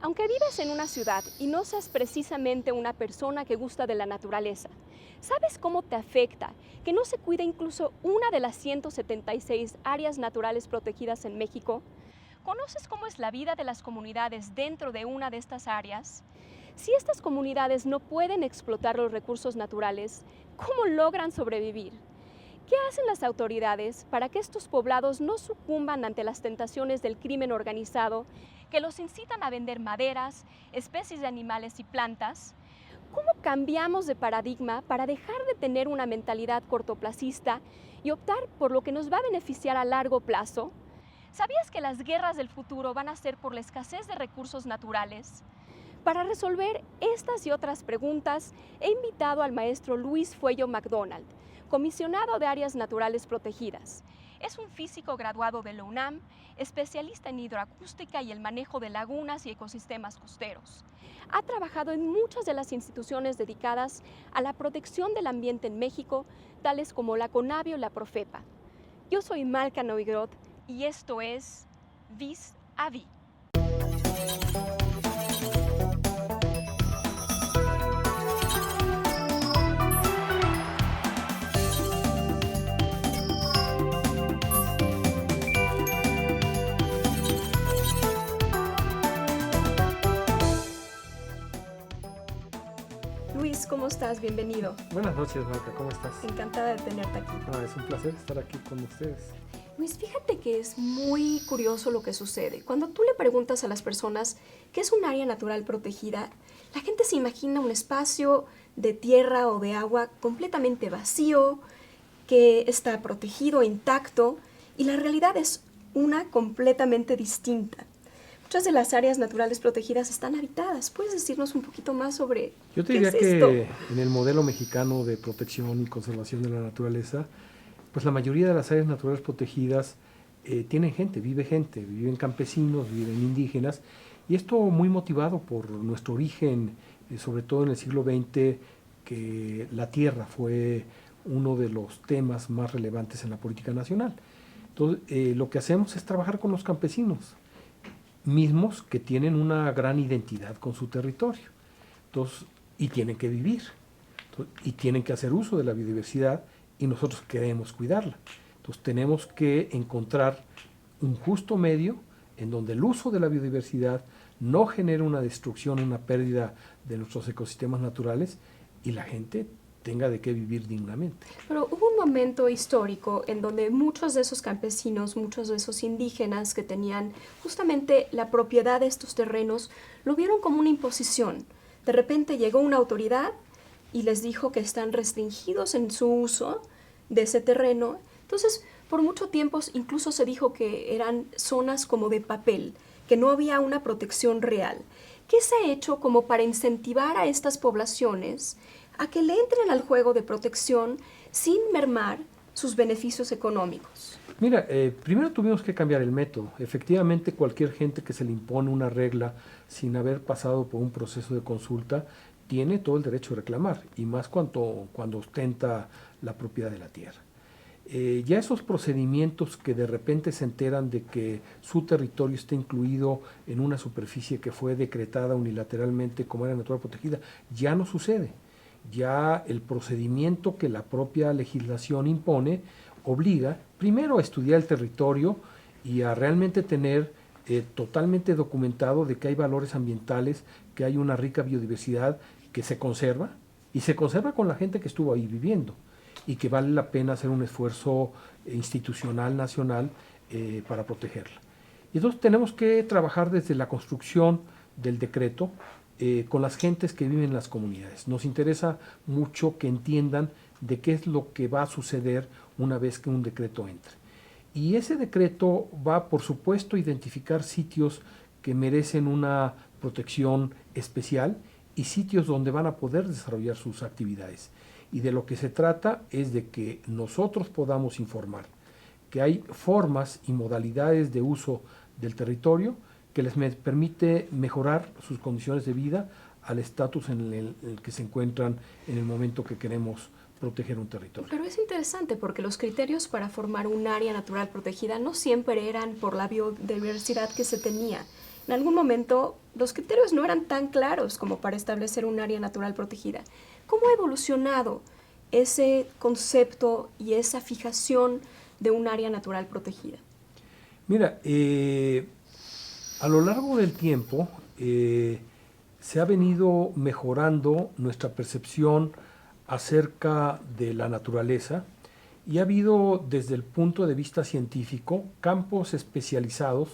Aunque vives en una ciudad y no seas precisamente una persona que gusta de la naturaleza, ¿sabes cómo te afecta que no se cuide incluso una de las 176 áreas naturales protegidas en México? ¿Conoces cómo es la vida de las comunidades dentro de una de estas áreas? Si estas comunidades no pueden explotar los recursos naturales, ¿cómo logran sobrevivir? ¿Qué hacen las autoridades para que estos poblados no sucumban ante las tentaciones del crimen organizado que los incitan a vender maderas, especies de animales y plantas? ¿Cómo cambiamos de paradigma para dejar de tener una mentalidad cortoplacista y optar por lo que nos va a beneficiar a largo plazo? ¿Sabías que las guerras del futuro van a ser por la escasez de recursos naturales? Para resolver estas y otras preguntas, he invitado al maestro Luis Fuello McDonald, comisionado de Áreas Naturales Protegidas. Es un físico graduado de la UNAM, especialista en hidroacústica y el manejo de lagunas y ecosistemas costeros. Ha trabajado en muchas de las instituciones dedicadas a la protección del ambiente en México, tales como la CONAVI o la Profepa. Yo soy Malca Novigrod y esto es Vis a Vis. Luis, ¿cómo estás? Bienvenido. Buenas noches, Marca, ¿cómo estás? Encantada de tenerte aquí. Es un placer estar aquí con ustedes. Luis, fíjate que es muy curioso lo que sucede. Cuando tú le preguntas a las personas qué es un área natural protegida, la gente se imagina un espacio de tierra o de agua completamente vacío, que está protegido, intacto, y la realidad es una completamente distinta. Muchas de las áreas naturales protegidas están habitadas. ¿Puedes decirnos un poquito más sobre Yo te qué diría es que esto? en el modelo mexicano de protección y conservación de la naturaleza, pues la mayoría de las áreas naturales protegidas tienen gente, viven campesinos, viven indígenas, y esto muy motivado por nuestro origen, sobre todo en el siglo XX, que la tierra fue uno de los temas más relevantes en la política nacional. Entonces, lo que hacemos es trabajar con los campesinos, mismos que tienen una gran identidad con su territorio. Entonces, y tienen que vivir. Entonces, y tienen que hacer uso de la biodiversidad y nosotros queremos cuidarla. Entonces tenemos que encontrar un justo medio en donde el uso de la biodiversidad no genere una destrucción, una pérdida de nuestros ecosistemas naturales y la gente tenga de qué vivir dignamente. Pero hubo un momento histórico en donde muchos de esos campesinos, muchos de esos indígenas que tenían justamente la propiedad de estos terrenos, lo vieron como una imposición. De repente llegó una autoridad y les dijo que están restringidos en su uso de ese terreno. Entonces, por mucho tiempo incluso se dijo que eran zonas como de papel, que no había una protección real. ¿Qué se ha hecho como para incentivar a estas poblaciones a que le entren al juego de protección sin mermar sus beneficios económicos? Mira, primero tuvimos que cambiar el método. Efectivamente, cualquier gente que se le impone una regla sin haber pasado por un proceso de consulta tiene todo el derecho de reclamar, y más cuando ostenta la propiedad de la tierra. Ya esos procedimientos que de repente se enteran de que su territorio está incluido en una superficie que fue decretada unilateralmente como área natural protegida, ya no sucede. Ya el procedimiento que la propia legislación impone obliga primero a estudiar el territorio y a realmente tener totalmente documentado de que hay valores ambientales, que hay una rica biodiversidad que se conserva, y se conserva con la gente que estuvo ahí viviendo, y que vale la pena hacer un esfuerzo institucional, nacional, para protegerla. Y entonces tenemos que trabajar desde la construcción del decreto con las gentes que viven en las comunidades. Nos interesa mucho que entiendan de qué es lo que va a suceder una vez que un decreto entre. Y ese decreto va, por supuesto, a identificar sitios que merecen una protección especial y sitios donde van a poder desarrollar sus actividades. Y de lo que se trata es de que nosotros podamos informar que hay formas y modalidades de uso del territorio que les permite mejorar sus condiciones de vida al estatus en el que se encuentran en el momento que queremos proteger un territorio. Pero es interesante porque los criterios para formar un área natural protegida no siempre eran por la biodiversidad que se tenía. en algún momento los criterios no eran tan claros como para establecer un área natural protegida. ¿Cómo ha evolucionado ese concepto y esa fijación de un área natural protegida? Mira, a lo largo del tiempo se ha venido mejorando nuestra percepción acerca de la naturaleza y ha habido desde el punto de vista científico campos especializados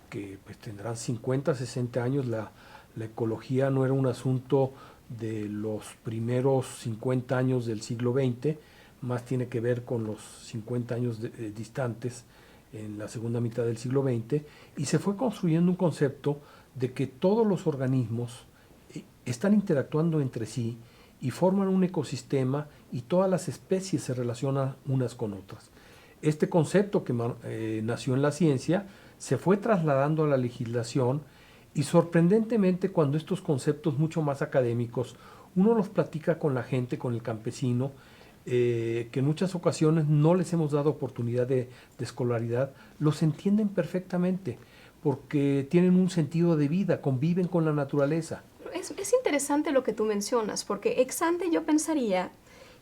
que pues, tendrán 50, 60 años. La ecología no era un asunto de los primeros 50 años del siglo XX, más tiene que ver con los 50 años distantes en la segunda mitad del siglo XX, y se fue construyendo un concepto de que todos los organismos están interactuando entre sí y forman un ecosistema y todas las especies se relacionan unas con otras. Este concepto que nació en la ciencia se fue trasladando a la legislación y sorprendentemente cuando estos conceptos mucho más académicos uno los platica con la gente, con el campesino, que en muchas ocasiones no les hemos dado oportunidad de escolaridad, los entienden perfectamente porque tienen un sentido de vida, conviven con la naturaleza. Es interesante lo que tú mencionas, porque ex ante yo pensaría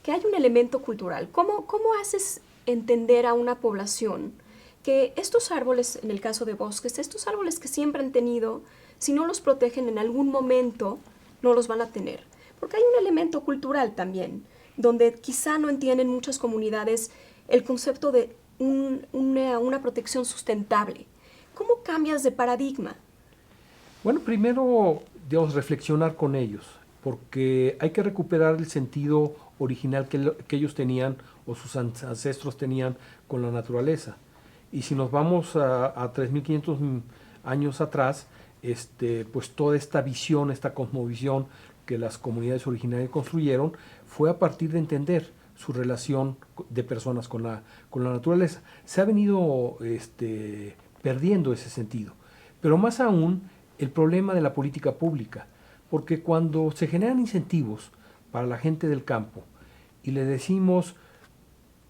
que hay un elemento cultural. ¿Cómo haces entender a una población que estos árboles, en el caso de bosques, estos árboles que siempre han tenido, si no los protegen en algún momento, no los van a tener? Porque hay un elemento cultural también, donde quizá no entienden muchas comunidades el concepto de una protección sustentable. ¿Cómo cambias de paradigma? Bueno, primero, digamos, reflexionar con ellos, porque hay que recuperar el sentido original que ellos tenían o sus ancestros tenían con la naturaleza. Y si nos vamos a 3.500 años atrás, pues toda esta visión, esta cosmovisión que las comunidades originarias construyeron, fue a partir de entender su relación de personas con la naturaleza. Se ha venido perdiendo ese sentido. Pero más aún, el problema de la política pública, porque cuando se generan incentivos para la gente del campo y le decimos,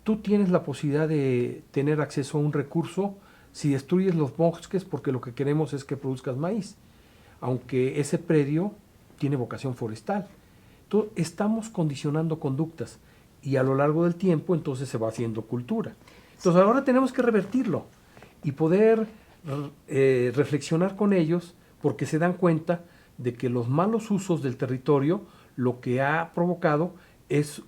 tú tienes la posibilidad de tener acceso a un recurso si destruyes los bosques porque lo que queremos es que produzcas maíz, aunque ese predio tiene vocación forestal. Entonces, estamos condicionando conductas y a lo largo del tiempo entonces se va haciendo cultura. Entonces ahora tenemos que revertirlo y poder reflexionar con ellos porque se dan cuenta de que los malos usos del territorio lo que ha provocado es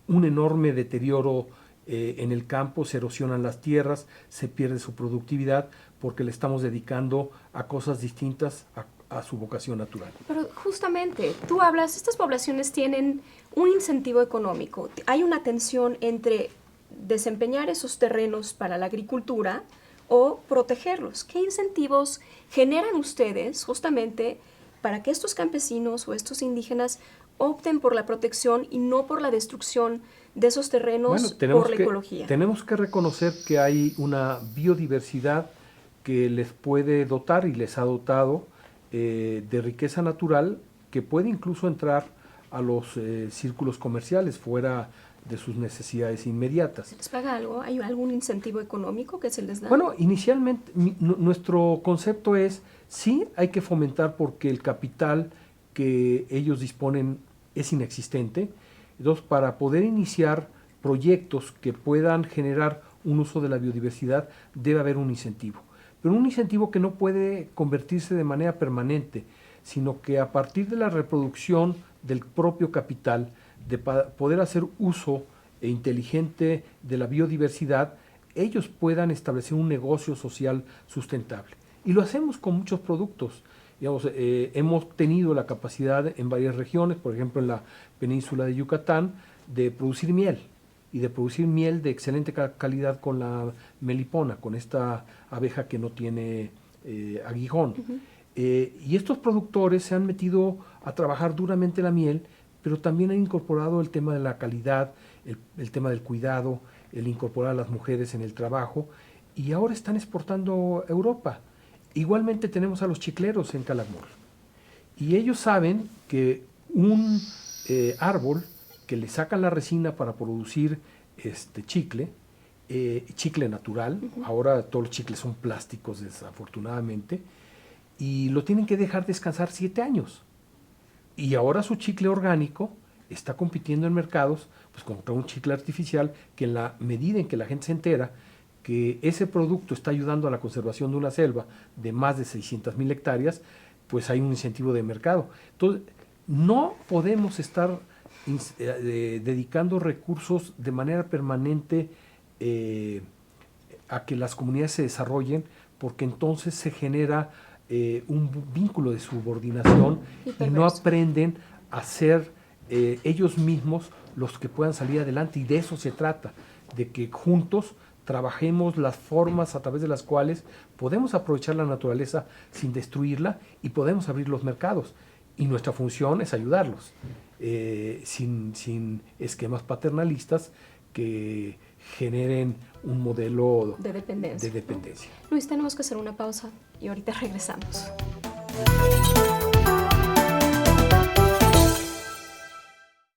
un enorme deterioro en el campo, se erosionan las tierras, se pierde su productividad porque le estamos dedicando a cosas distintas a su vocación natural. Pero justamente, tú hablas, estas poblaciones tienen un incentivo económico, hay una tensión entre desempeñar esos terrenos para la agricultura o protegerlos. ¿Qué incentivos generan ustedes justamente para que estos campesinos o estos indígenas opten por la protección y no por la destrucción de esos terrenos por la ecología? Tenemos que reconocer que hay una biodiversidad que les puede dotar y les ha dotado de riqueza natural que puede incluso entrar a los círculos comerciales fuera de sus necesidades inmediatas. ¿Se les paga algo? ¿Hay algún incentivo económico que se les da? Bueno, inicialmente nuestro concepto es, sí hay que fomentar porque el capital que ellos disponen es inexistente. Entonces, para poder iniciar proyectos que puedan generar un uso de la biodiversidad, debe haber un incentivo. Pero un incentivo que no puede convertirse de manera permanente, sino que a partir de la reproducción del propio capital, de poder hacer uso inteligente de la biodiversidad, ellos puedan establecer un negocio social sustentable. Y lo hacemos con muchos productos. Digamos, hemos tenido la capacidad en varias regiones, por ejemplo en la península de Yucatán, de producir miel y de producir miel de excelente calidad con la melipona, con esta abeja que no tiene aguijón. Y estos productores se han metido a trabajar duramente la miel, pero también han incorporado el tema de la calidad, el tema del cuidado, el incorporar a las mujeres en el trabajo, y ahora están exportando a Europa. Igualmente tenemos a los chicleros en Calakmul. Y ellos saben que un árbol que le sacan la resina para producir chicle, chicle natural, ahora todos los chicles son plásticos desafortunadamente, y lo tienen que dejar descansar 7 años. Y ahora su chicle orgánico está compitiendo en mercados pues, contra un chicle artificial que en la medida en que la gente se entera que ese producto está ayudando a la conservación de una selva de más de 600,000 hectáreas, pues hay un incentivo de mercado. Entonces, no podemos estar dedicando recursos de manera permanente a que las comunidades se desarrollen, porque entonces se genera un vínculo de subordinación y no aprenden a ser ellos mismos los que puedan salir adelante, y de eso se trata, de que juntos trabajemos las formas a través de las cuales podemos aprovechar la naturaleza sin destruirla y podemos abrir los mercados. Y nuestra función es ayudarlos, sin esquemas paternalistas que generen un modelo de dependencia. de dependencia. Luis, tenemos que hacer una pausa y ahorita regresamos.